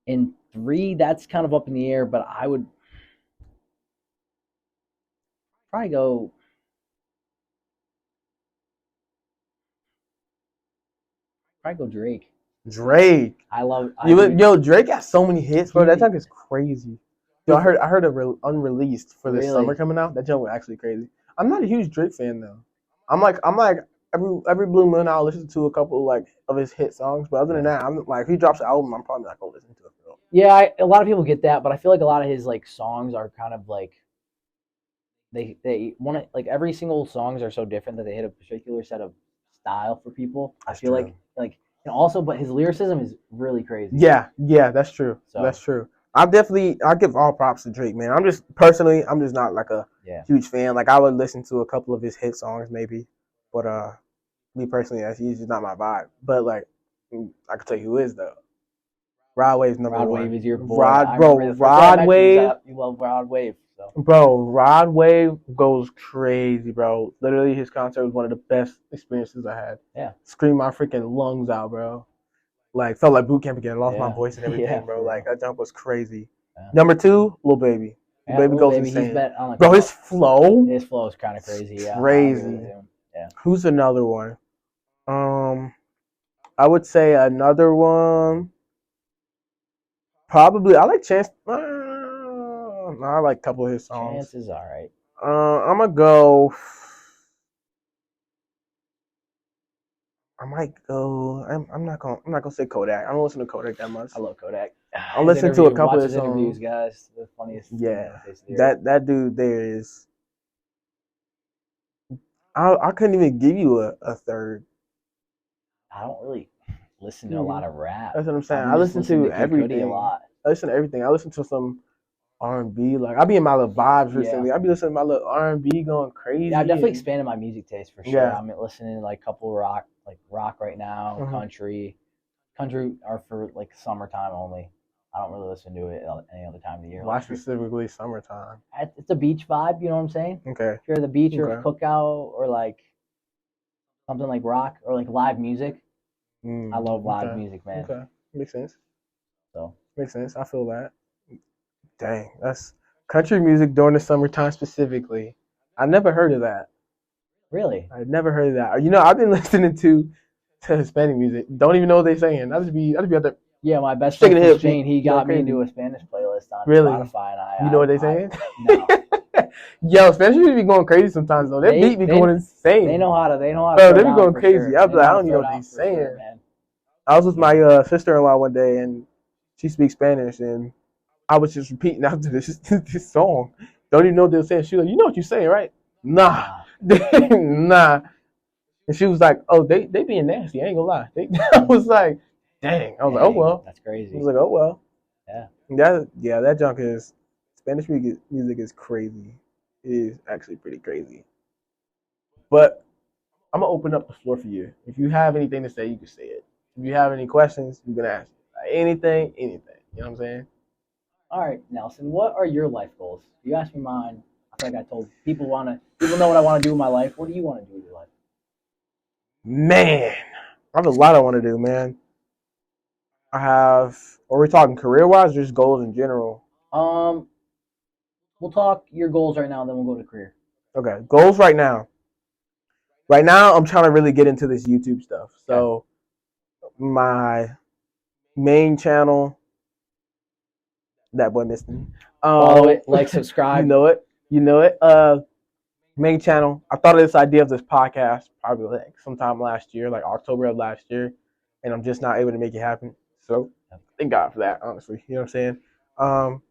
And 3, that's kind of up in the air, but I would probably go Drake. Drake got so many hits, bro. That junk is crazy. Yo, I heard unreleased for this summer coming out. That junk was actually crazy. I'm not a huge Drake fan though. I'm like every blue moon I'll listen to a couple like of his hit songs, but other than that, I'm like if he drops an album, I'm probably not gonna listen to it. Yeah, a lot of people get that, but I feel like a lot of his like songs are kind of like they want to like every single songs are so different that they hit a particular set of style for people. I feel like and also, but his lyricism is really crazy. Yeah, that's true. So. That's true. I give all props to Drake, man. I'm just not like a huge fan. Like I would listen to a couple of his hit songs maybe, but me personally, he's just not my vibe. But like I can tell you who is though. Rod Wave's number Rod one. Wave is your boy. Rod Wave. You love Rod Wave. So. Bro, Rod Wave goes crazy, bro. Literally, his concert was one of the best experiences I had. Yeah. Screamed my freaking lungs out, bro. Like, felt like boot camp again. Lost my voice and everything, bro. Like, that jump was crazy. Yeah. Number 2, Lil Baby. Lil Baby goes insane. He's been on the bro, his flow is kind of crazy. Yeah. Crazy. Yeah. Who's another one? I would say another one. Probably, I like Chance. I like a couple of his songs. Chance is all right. I'm gonna go. I might go. I'm not gonna say Kodak. I don't listen to Kodak that much. I love Kodak. I listen to a couple of his interviews, guys. The funniest. Yeah, that dude there is. I couldn't even give you a third. I don't really listen to a lot of rap. That's what I'm saying. I listen to everything. A lot. I listen to everything. I listen to some R&B. Like, I be in my little vibes recently. I be listening to my little R&B going crazy. Yeah, I've definitely expanded my music taste for sure. Yeah. I'm listening to like a couple rock right now, country are for like summertime only. I don't really listen to it any other time of the year. Why specifically summertime? It's a beach vibe, you know what I'm saying? Okay. If you're at the beach or a cookout or like something like rock or like live music. I love live music, man. Okay. Makes sense. So makes sense. I feel that. Dang, that's country music during the summertime specifically. I never heard of that. Really? I never heard of that. You know, I've been listening to Hispanic music. Don't even know what they're saying. I'd just be out there. Yeah, my best friend from Spain, he got me into a Spanish playlist on Spotify, and you know what they're saying? No. Yo, Spanish music be going crazy sometimes though. Their beat be going insane. They know how to. Bro, they be going crazy. Sure. I don't even know what they're saying. Sure, I was with my sister-in-law one day, and she speaks Spanish, and I was just repeating after this song. Don't even know what they were saying. She was like, "You know what you're saying, right?" Nah. Nah. And she was like, "Oh, they being nasty. I ain't gonna lie." I was like, "Dang." I was like, "Oh well." That's crazy. I was like, "Oh well." Yeah. That junk is Spanish music is crazy. It is actually pretty crazy. But I'm gonna open up the floor for you. If you have anything to say, you can say it. If you have any questions, you can ask. Anything. You know what I'm saying? All right, Nelson. What are your life goals? You asked me mine. I feel like I told people know what I want to do in my life. What do you want to do with your life? Man, I have a lot I want to do, man. Are we talking career-wise or just goals in general? We'll talk your goals right now, and then we'll go to career. Okay, goals right now. Right now, I'm trying to really get into this YouTube stuff. So, my main channel, that boy missed me. Follow it, like, subscribe. You know it. Main channel. I thought of this idea of this podcast probably like sometime last year, like October of last year, and I'm just not able to make it happen. So thank God for that, honestly. You know what I'm saying?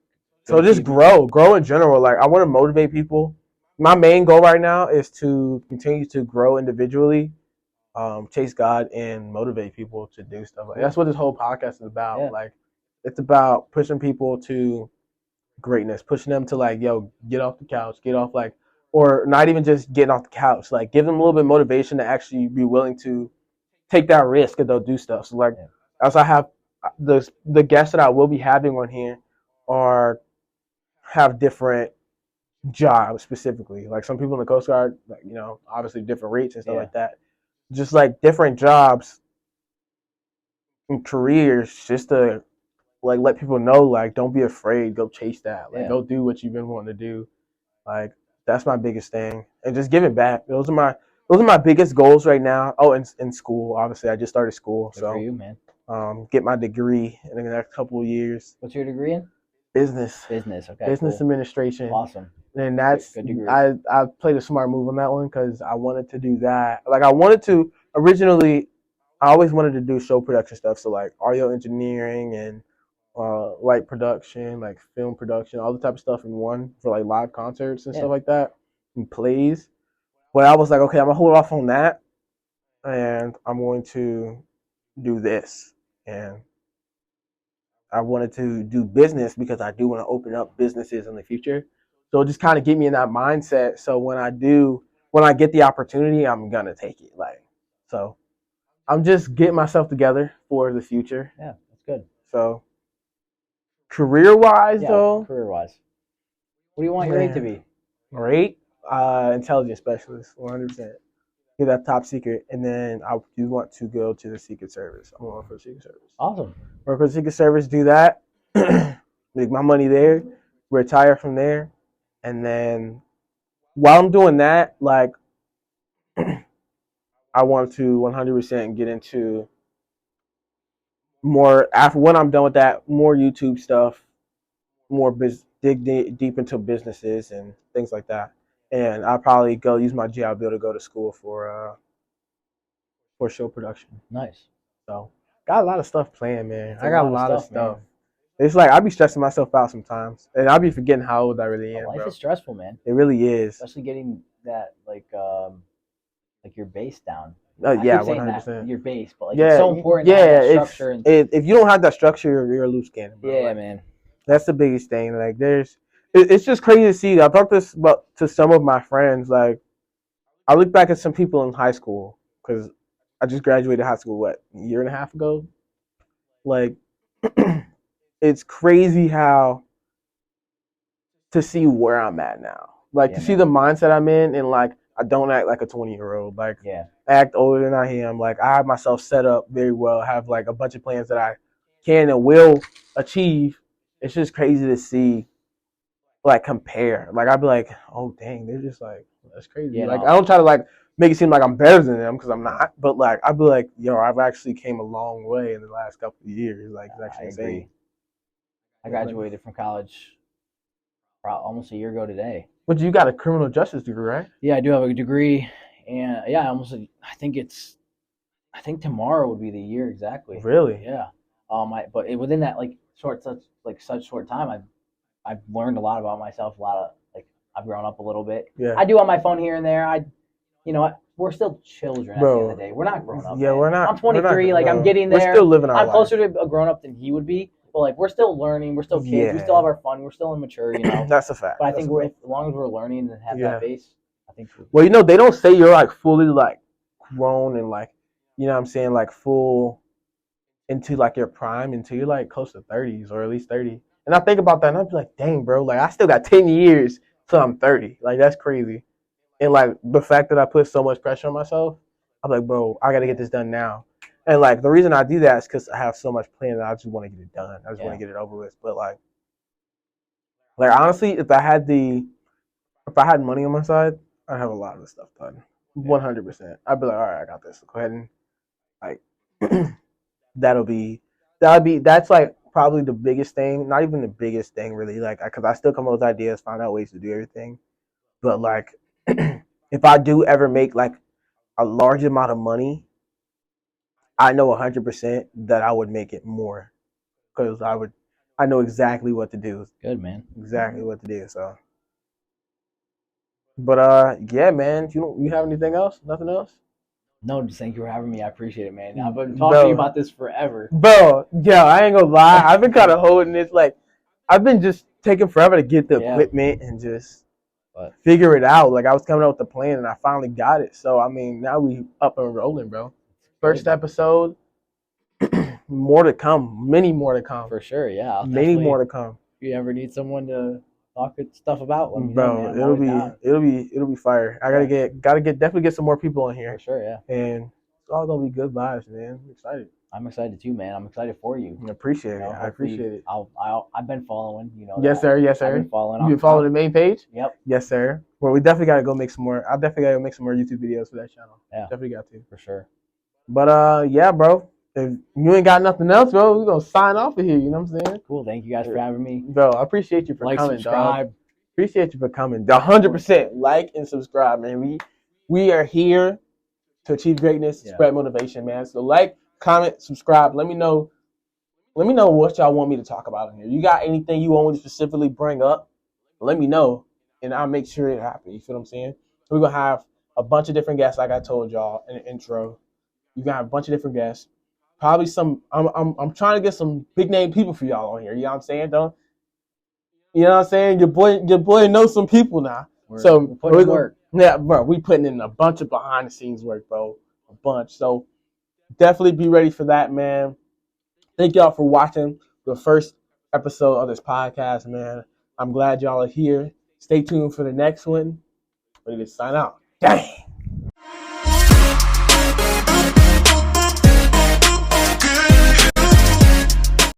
So just grow in general. Like, I want to motivate people. My main goal right now is to continue to grow individually, chase God, and motivate people to do stuff. Like, that's what this whole podcast is about. Yeah. Like, it's about pushing people to greatness, pushing them to like, yo, get off the couch, get off like, or not even just getting off the couch, like give them a little bit of motivation to actually be willing to take that risk and they'll do stuff. So like, as I have the guests that I will be having on here have different jobs specifically. Like some people in the Coast Guard, like, you know, obviously different rates and stuff like that. Just like different jobs and careers, just to like let people know, like, don't be afraid, go chase that. Like, go do what you've been wanting to do. Like, that's my biggest thing. And just give it back. Those are my biggest goals right now. Oh, in school, obviously. I just started school. Good for you, man. Get my degree in the next couple of years. What's your degree in? Business. Okay. Business administration. Awesome. And that's good degree. I played a smart move on that one because I wanted to do that. Like, I wanted to originally, I always wanted to do show production stuff. So like audio engineering and light production, like film production, all the type of stuff in one for like live concerts and stuff like that and plays. But I was like, okay, I'm gonna hold off on that, and I'm going to do this. And I wanted to do business because I do want to open up businesses in the future. So it just kind of get me in that mindset. So when I get the opportunity, I'm gonna take it. Like, so I'm just getting myself together for the future. Yeah, that's good. So Career-wise, Yeah, though, career-wise. What do you want your rate to be? Rate? Intelligence specialist, 100%. Get that top secret, and then I do want to go to the Secret Service. I'm going for the Secret Service. Awesome. Work for the Secret Service, do that, make my money there, retire from there, and then while I'm doing that, like, I want to 100% get into more, after when I'm done with that, more YouTube stuff, more dig deep into businesses and things like that. And I'll probably go use my GI Bill to go to school for show production. Nice. So got a lot of stuff planned, man. It's I got a lot of stuff. Man. It's like I be stressing myself out sometimes, and I be forgetting how old I really am. Life is stressful, man. It really is. Especially getting that like your base down. Yeah, 100%. Your base, but like it's so important. Yeah, to have that structure. If you don't have that structure, you're a loose cannon. Bro. Yeah, like, man. That's the biggest thing. Like, it's just crazy to see. I've talked this about to some of my friends. Like, I look back at some people in high school because I just graduated high school, a year and a half ago? Like, it's crazy how to see where I'm at now. Like, to see the mindset I'm in, and, like, I don't act like a 20-year-old. Like, I act older than I am. Like, I have myself set up very well. I have, like, a bunch of plans that I can and will achieve. It's just crazy to see, like, compare. Like, I'd be like, oh, dang, they're just, like, that's crazy. Like, I don't try to, like, make it seem like I'm better than them because I'm not. But, like, I'd be like, yo, I've actually came a long way in the last couple of years. Like, it's actually insane. I graduated from college almost a year ago today. But you got a criminal justice degree, right? Yeah, I do have a degree. And, yeah, I think tomorrow would be the year exactly. Really? Yeah. But within that, like, such short time, I've learned a lot about myself. I've grown up a little bit. Yeah. I do on my phone here and there. We're still children at the end of the day. We're not grown up. Yeah, man. We're not. I'm 23. I'm getting there. We're still living our life. I'm closer to a grown up than he would be. But like, we're still learning. We're still kids. Yeah. We still have our fun. We're still immature. That's a fact. But I think as long as we're learning and have that base, I think. Well, they don't say you're like fully like grown and like, you know what I'm saying, like full into like your prime until you're like close to 30s or at least 30. And I think about that and I'd be like, dang, bro, like I still got 10 years till I'm 30. Like that's crazy. And like the fact that I put so much pressure on myself, I'm like, bro, I got to get this done now. And like the reason I do that is because I have so much planned that I just want to get it done. I just want to get it over with. But like honestly, if I had money on my side, I'd have a lot of this stuff done. 100%. I'd be like, all right, I got this. Go ahead and like that's like probably the biggest thing. Not even the biggest thing really, like because I still come up with ideas, find out ways to do everything. But like if I do ever make like a large amount of money, I know 100% that I would make it more because I know exactly what to do. Good, man. Exactly what to do. So, but yeah, man. You have anything else? Nothing else? No, just thank you for having me. I appreciate it, man. I've been talking to you about this forever. Bro, yeah, I ain't gonna lie. I've been kind of holding this. Like, I've been just taking forever to get the equipment and just figure it out. Like, I was coming up with the plan and I finally got it. So, I mean, now we up and rolling, bro. First episode, more to come. Many more to come. For sure, yeah. Many more to come. If you ever need someone to talk stuff about, let me know, man. It'll be fire. I definitely get some more people in here. For sure, yeah. And it's all gonna be good vibes, man. I'm excited. I'm excited too, man. I'm excited for you. I appreciate it. I appreciate it. I've been following, Yes, sir. Yes, sir. I've been following. You been following the main page? Yep. Yes, sir. Well, we definitely gotta go make some more. I definitely gotta make some more YouTube videos for that channel. Yeah. Definitely got to. For sure. But yeah, bro. If you ain't got nothing else, bro, we're gonna sign off of here. You know what I'm saying? Cool. Thank you guys for having me. Bro, I appreciate you for coming, subscribe. Dog. Appreciate you for coming. 100% like and subscribe, man. We are here to achieve greatness, spread motivation, man. So like, comment, subscribe. Let me know what y'all want me to talk about in here. You got anything you want me to specifically bring up? Let me know, and I'll make sure it happens. You feel what I'm saying? We're gonna have a bunch of different guests, like I told y'all in the intro. You got a bunch of different guests. Probably some. I'm trying to get some big name people for y'all on here. You know what I'm saying? You know what I'm saying? Your boy knows some people now. We're putting in work. Yeah, bro. We putting in a bunch of behind the scenes work, bro. A bunch. So definitely be ready for that, man. Thank y'all for watching the first episode of this podcast, man. I'm glad y'all are here. Stay tuned for the next one. Ready to sign out. Dang.